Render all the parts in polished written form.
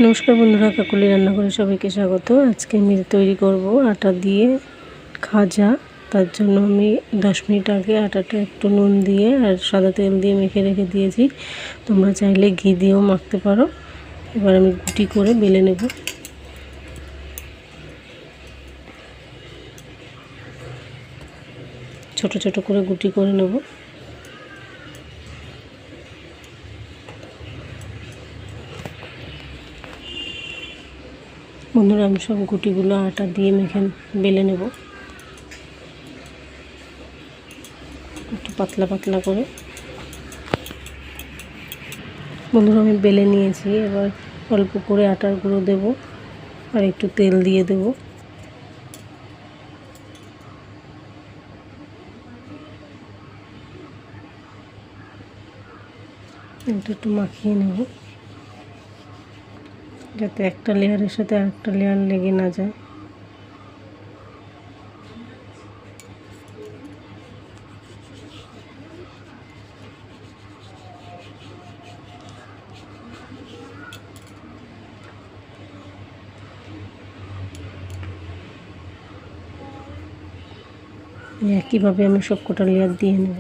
নমস্কার বন্ধুরা, কাকুলি রান্নাঘরে সবাইকে স্বাগত। আজকে আমি তৈরি করব আটা দিয়ে খাজা। তার জন্য আমি 10 মিনিট আগে আটাটা একটু নুন দিয়ে আর সাদা তেল দিয়ে মেখে রেখে দিয়েছি। তোমরা চাইলে ঘি দিয়েও মাখতে পারো। এবার আমি গুটি করে বেলে নেব। ছোট ছোট করে গুটি করে নেব। বন্ধুরা, আমি সব গুটিগুলো আটা দিয়ে মেখে বেলে নেব, একটু পাতলা পাতলা করে। বন্ধুরা, আমি বেলে নিয়েছি। এবার অল্প করে আটার গুঁড়ো দেব আর একটু তেল দিয়ে দেব। একটু মাখিয়ে নেব যাতে একটা লেয়ারের সাথে আরেকটা লেয়ার লেগে না যায়। একইভাবে আমি সবকটা লেয়ার দিয়ে নেব।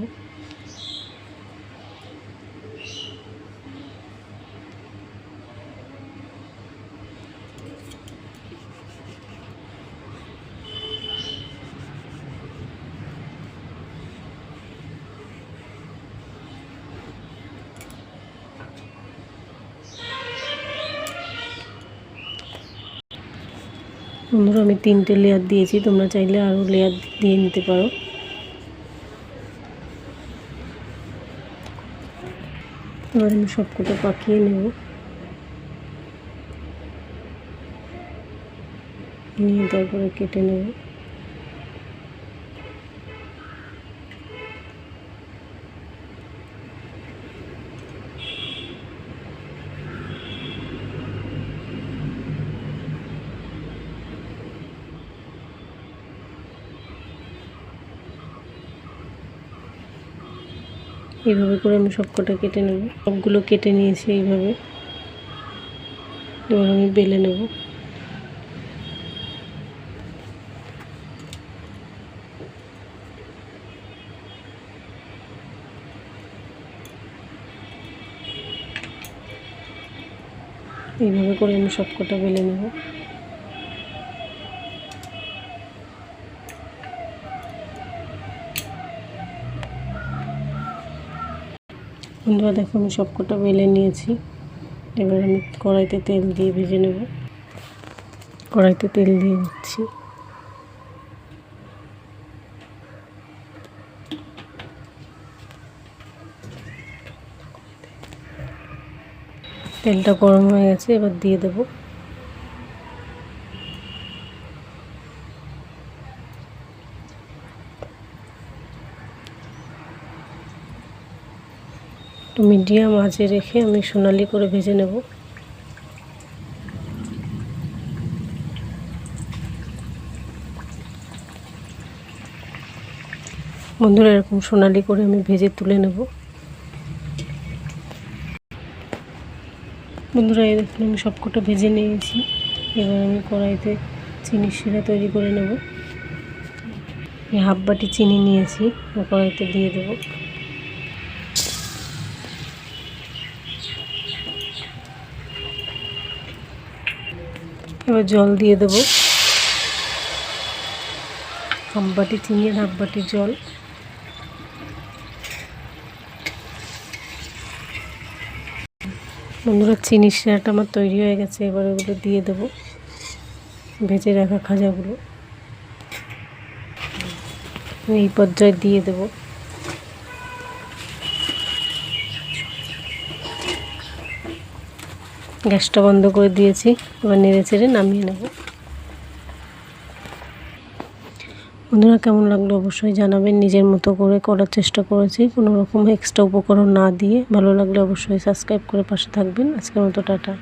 বন্ধুরা, আমি 3টে লেয়ার দিয়েছি, তোমরা চাইলে আরও লেয়ার দিয়ে নিতে পারো। এবার আমি সবকটা পাকিয়ে নেব, নিয়ে তারপরে কেটে নেব। এইভাবে করে আমি সবকটা কেটে নেব। সবগুলো কেটে নিয়েছি এইভাবে। এবার আমি বেলে নেব। এইভাবে করে আমি সবকটা বেলে নেব। বন্ধুরা, দেখো আমি সবকটা বেলে নিয়েছি। এবার আমি কড়াইতে তেল দিয়ে ভেজে নেব। কড়াইতে তেল দিয়ে দিচ্ছি। তেলটা গরম হয়ে গেছে, এবার দিয়ে দেব। একটু মিডিয়াম আঁচে রেখে আমি সোনালি করে ভেজে নেব। বন্ধুরা, এরকম সোনালি করে আমি ভেজে তুলে নেব। বন্ধুরা, এই দেখুন আমি সবকটা ভেজে নিয়েছি। এবার আমি কড়াইতে চিনির শিরা তৈরি করে নেব। এই হাফ বাটি চিনি নিয়েছি, কড়াইতে দিয়ে দেব। এবার জল দিয়ে দেব। হাফ বাটি চিনি আর হাফ বাটি জল। বন্ধুরা, চিনির শিরাটা আমার তৈরি হয়ে গেছে। এবার ওগুলো দিয়ে দেব, ভেজে রাখা খাজাগুলো এই পর্যায়ে দিয়ে দেব। গ্যাসটা বন্ধ করে দিয়েছি। এবার নেড়ে চেড়ে নামিয়ে নেব। বন্ধুরা, কেমন লাগলো অবশ্যই জানাবেন। নিজের মতো করে করার চেষ্টা করেছি, কোনো রকম এক্সট্রা উপকরণ না দিয়ে। ভালো লাগলে অবশ্যই সাবস্ক্রাইব করে পাশে থাকবেন। আজকের মতো টাটা।